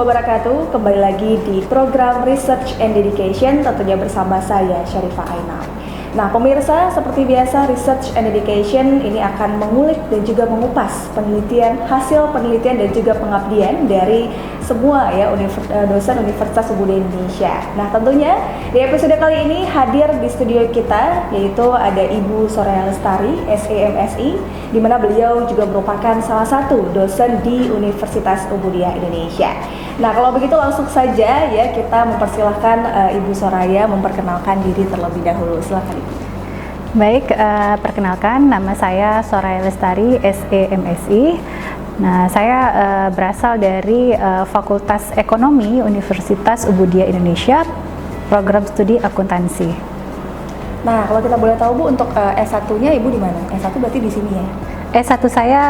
wabarakatuh. Kembali lagi di program Research and Education, tentunya bersama saya Syarifah Ainam. Nah pemirsa, seperti biasa Research and Education ini akan mengulik dan juga mengupas hasil penelitian dan juga pengabdian dari semua dosen Universitas Budaya Indonesia. Nah tentunya di episode kali ini hadir di studio kita yaitu ada Ibu Soraya Lestari, SEMSI, di mana beliau juga merupakan salah satu dosen di Universitas Budaya Indonesia. Nah kalau begitu langsung saja ya kita mempersilahkan Ibu Soraya memperkenalkan diri terlebih dahulu. Silakan Ibu. Baik, perkenalkan nama saya Soraya Lestari, SEMSI. Nah, saya berasal dari Fakultas Ekonomi Universitas Budaya Indonesia, program studi akuntansi. Nah, kalau kita boleh tahu Bu, untuk S1-nya Ibu di mana? S1 berarti di sini ya? S1 saya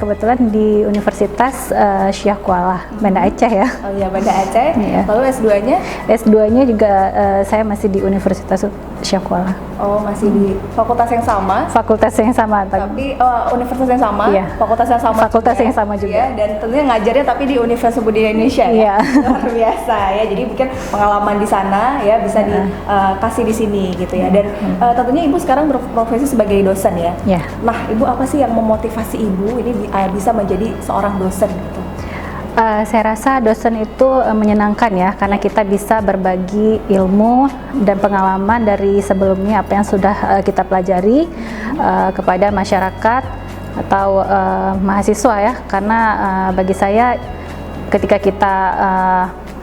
kebetulan di Universitas Syah Kuala, Banda Aceh ya. Oh iya, Banda Aceh. Iya. Lalu S2-nya? S2-nya juga saya masih di Universitas Syah Kuala. Oh, masih di fakultas yang sama? Fakultas yang sama. Tapi universitas yang sama? Iya. Fakultas yang sama Fakultas juga. yang sama juga. Iya, dan tentunya ngajarnya tapi di Universitas Budaya Indonesia ya? Iya. Luar biasa ya, jadi mungkin pengalaman di sana ya bisa dikasih di sini gitu ya. Dan tentunya Ibu sekarang berprofesi sebagai dosen ya? Iya. Nah, Ibu apa sih yang memotivasi Ibu ini bisa menjadi seorang dosen gitu? Saya rasa dosen itu menyenangkan ya, karena kita bisa berbagi ilmu dan pengalaman dari sebelumnya apa yang sudah kita pelajari kepada masyarakat atau mahasiswa ya, karena bagi saya ketika kita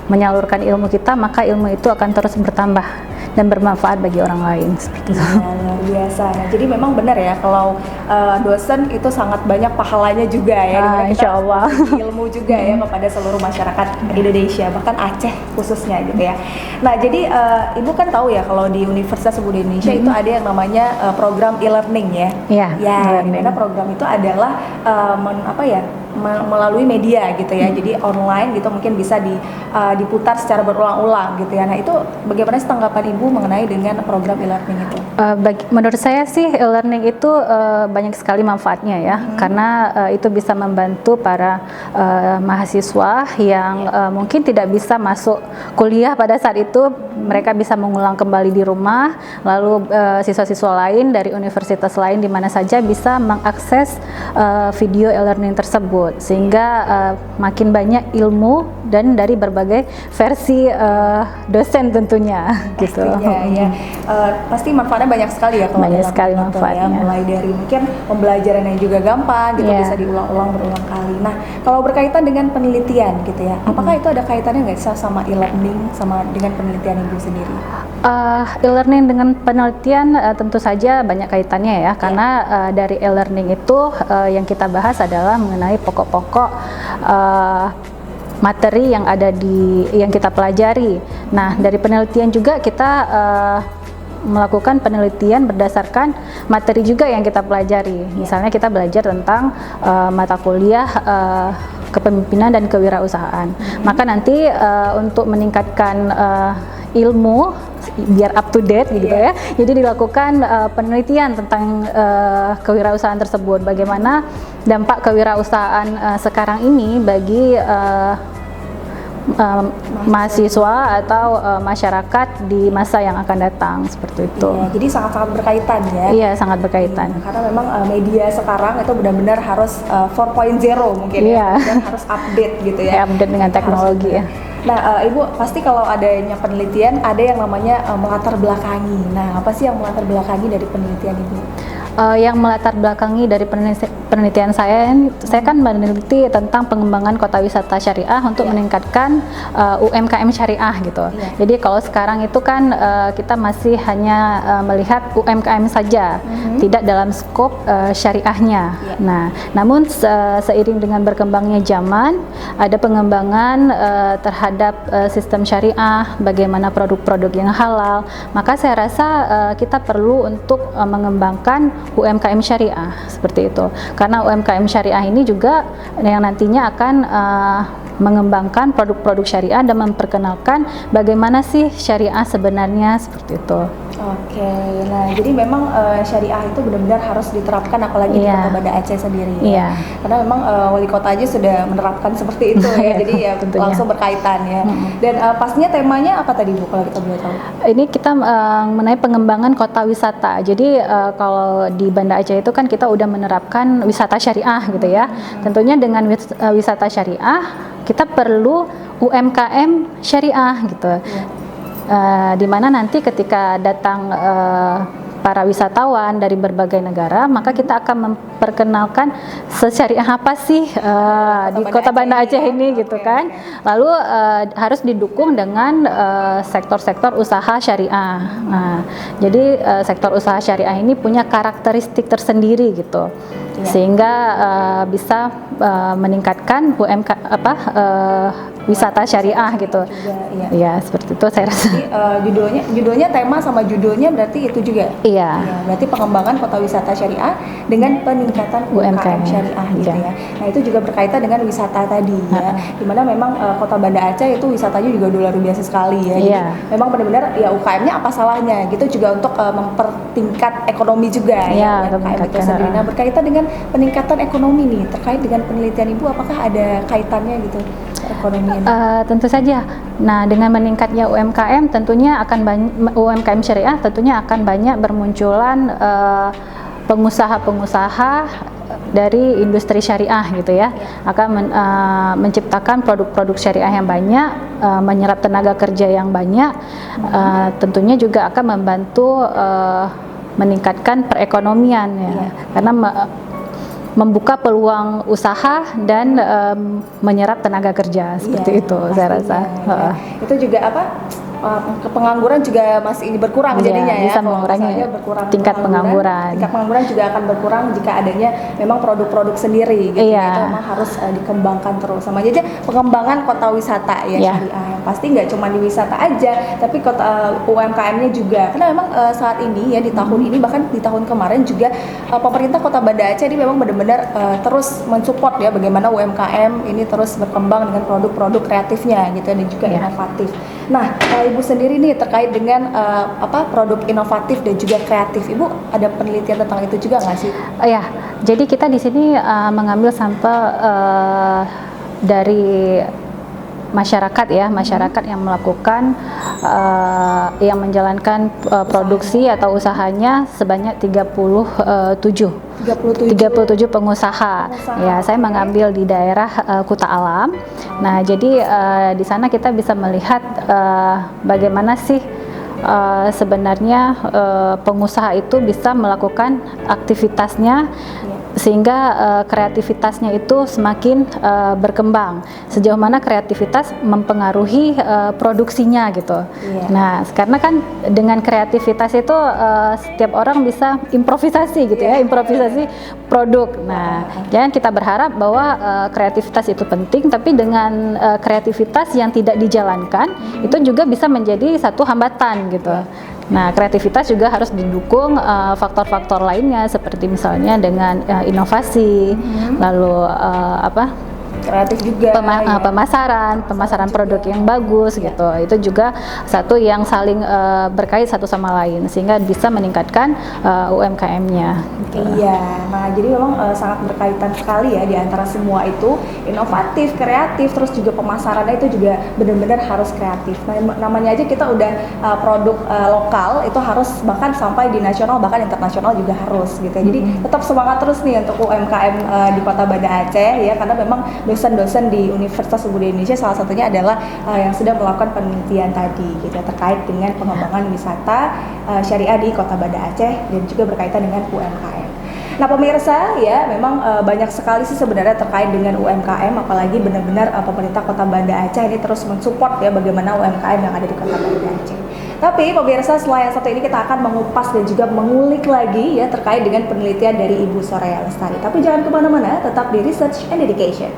menyalurkan ilmu kita, maka ilmu itu akan terus bertambah dan bermanfaat bagi orang lain seperti itu. Ya, luar biasa. Nah, jadi memang benar ya kalau dosen itu sangat banyak pahalanya juga ya. Insya Allah. Ilmu juga ya kepada seluruh masyarakat Indonesia, bahkan Aceh khususnya gitu ya. Nah, jadi Ibu kan tahu ya kalau di Universitas Budaya Indonesia itu ada yang namanya program e-learning ya. Iya. Ya, dimana program itu adalah melalui media gitu ya, jadi online gitu mungkin bisa diputar secara berulang-ulang gitu ya. Nah itu bagaimana tanggapan Ibu mengenai dengan program e-learning itu? Menurut saya sih e-learning itu banyak sekali manfaatnya ya, karena itu bisa membantu para mahasiswa yang mungkin tidak bisa masuk kuliah pada saat itu, mereka bisa mengulang kembali di rumah, lalu siswa-siswa lain dari universitas lain di mana saja bisa mengakses video e-learning tersebut, sehingga makin banyak ilmu dan dari berbagai versi dosen tentunya gitu. Ya. Pasti manfaatnya banyak sekali ya kalau banyak sekali manfaatnya. Ya, mulai dari mungkin pembelajaran yang juga gampang gitu, bisa diulang-ulang berulang kali. Nah, kalau berkaitan dengan penelitian gitu ya, apakah itu ada kaitannya nggak sih sama e-learning sama dengan penelitian Ibu sendiri? E-learning dengan penelitian tentu saja banyak kaitannya ya, karena dari e-learning itu yang kita bahas adalah mengenai pokok-pokok materi yang ada yang kita pelajari. Nah, dari penelitian juga kita melakukan penelitian berdasarkan materi juga yang kita pelajari. Misalnya kita belajar tentang mata kuliah kepemimpinan dan kewirausahaan. Maka nanti untuk meningkatkan ilmu biar up to date gitu ya. Jadi dilakukan penelitian tentang kewirausahaan tersebut. Bagaimana dampak kewirausahaan sekarang ini bagi mahasiswa atau masyarakat di masa yang akan datang seperti itu. Iya, jadi sangat-sangat berkaitan ya. Iya, sangat berkaitan. Karena memang media sekarang itu benar-benar harus 4.0 mungkin ya, dan harus update gitu ya. Update dengan teknologi ya. Nah, Ibu pasti kalau adanya penelitian ada yang namanya melatar belakangi. Nah, apa sih yang melatar belakangi dari penelitian Ibu? Yang melatar belakangi dari penelitian saya kan meneliti tentang pengembangan kota wisata syariah untuk meningkatkan UMKM syariah gitu. Jadi kalau sekarang itu kan kita masih hanya melihat UMKM saja, tidak dalam skop syariahnya. Nah, namun seiring dengan berkembangnya zaman, ada pengembangan terhadap sistem syariah, bagaimana produk-produk yang halal. Maka saya rasa kita perlu untuk mengembangkan UMKM syariah seperti itu, karena UMKM syariah ini juga yang nantinya akan mengembangkan produk-produk syariah dan memperkenalkan bagaimana sih syariah sebenarnya seperti itu. Oke, nah jadi memang syariah itu benar-benar harus diterapkan apalagi di Kota Banda Aceh sendiri ya. Karena memang wali kota aja sudah menerapkan seperti itu ya. Jadi ya tentunya. langsung berkaitan ya. Dan pastinya temanya apa tadi Bu kalau kita boleh tahu? Ini kita mengenai pengembangan kota wisata. Jadi kalau di Banda Aceh itu kan kita udah menerapkan wisata syariah gitu ya. Tentunya dengan wisata syariah kita perlu UMKM syariah gitu. Di mana nanti ketika datang para wisatawan dari berbagai negara, maka kita akan memperkenalkan sesyariah apa sih di Kota Banda Aceh ini gitu kan. Lalu harus didukung dengan sektor-sektor usaha syariah. Nah, jadi sektor usaha syariah ini punya karakteristik tersendiri gitu. Sehingga bisa meningkatkan wisata syariah gitu. Iya, seperti itu saya rasa. Jadi judulnya tema sama judulnya berarti itu juga. Iya. Berarti pengembangan kota wisata syariah dengan peningkatan UMKM syariah gitu ya. Nah, itu juga berkaitan dengan wisata tadi ya. Dimana memang Kota Banda Aceh itu wisatanya juga luar biasa sekali ya. Jadi memang benar-benar ya UKM-nya apa salahnya gitu juga untuk mempertingkat ekonomi juga ya UMKM itu sendiri. Nah, berkaitan dengan peningkatan ekonomi nih, terkait dengan penelitian Ibu apakah ada kaitannya gitu ekonomi? Tentu saja. Nah, dengan meningkatnya UMKM tentunya akan UMKM syariah tentunya akan banyak bermunculan pengusaha-pengusaha dari industri syariah gitu ya. Akan menciptakan produk-produk syariah yang banyak, menyerap tenaga kerja yang banyak. Tentunya juga akan membantu meningkatkan perekonomian ya. Karena membuka peluang usaha dan menyerap tenaga kerja seperti itu saya rasa. Itu juga pengangguran juga masih berkurang jadinya ya. Bisa mengurangi tingkat pengangguran. Tingkat pengangguran juga akan berkurang jika adanya memang produk-produk sendiri gitu. Itu memang harus dikembangkan terus. Sama aja pengembangan kota wisata ya syariah. Yang pasti nggak cuma di wisata aja, tapi kota UMKM-nya juga. Karena memang saat ini ya di tahun ini bahkan di tahun kemarin juga pemerintah Kota Banda Aceh ini memang benar-benar terus mensupport ya bagaimana UMKM ini terus berkembang dengan produk-produk kreatifnya gitu dan juga inovatif. Nah, Ibu sendiri nih terkait dengan produk inovatif dan juga kreatif, Ibu ada penelitian tentang itu juga nggak sih? Ya, jadi kita di sini mengambil sampel dari masyarakat ya, masyarakat yang melakukan yang menjalankan produksi atau usahanya sebanyak 37 pengusaha. Ya, saya mengambil di daerah Kuta Alam. Nah, jadi di sana kita bisa melihat bagaimana sih sebenarnya pengusaha itu bisa melakukan aktivitasnya sehingga kreativitasnya itu semakin berkembang. Sejauh mana kreativitas mempengaruhi produksinya gitu. Nah, karena kan dengan kreativitas itu setiap orang bisa improvisasi gitu ya, improvisasi produk. Nah, jangan kita berharap bahwa kreativitas itu penting, tapi dengan kreativitas yang tidak dijalankan itu juga bisa menjadi satu hambatan gitu. Nah, kreativitas juga harus didukung faktor-faktor lainnya seperti misalnya dengan inovasi, lalu kreatif juga pemasaran produk yang bagus gitu. Itu juga satu yang saling berkait satu sama lain sehingga bisa meningkatkan UMKM-nya gitu. Iya, nah jadi memang sangat berkaitan sekali ya di antara semua itu, inovatif, kreatif, terus juga pemasarannya itu juga benar-benar harus kreatif. Nah, namanya aja kita udah produk lokal itu harus bahkan sampai di nasional bahkan internasional juga harus gitu. Jadi tetap semangat terus nih untuk UMKM di Kota Banda Aceh ya, karena memang dosen-dosen di Universitas Budaya Indonesia salah satunya adalah yang sudah melakukan penelitian tadi gitu terkait dengan pengembangan wisata syariah di Kota Banda Aceh dan juga berkaitan dengan UMKM. Nah pemirsa ya memang banyak sekali sih sebenarnya terkait dengan UMKM, apalagi benar-benar pemerintah Kota Banda Aceh ini terus mensupport ya bagaimana UMKM yang ada di Kota Banda Aceh. Tapi pemirsa setelah yang satu ini kita akan mengupas dan juga mengulik lagi ya terkait dengan penelitian dari Ibu Soraya Lestari. Tapi jangan kemana-mana, tetap di Research and Education.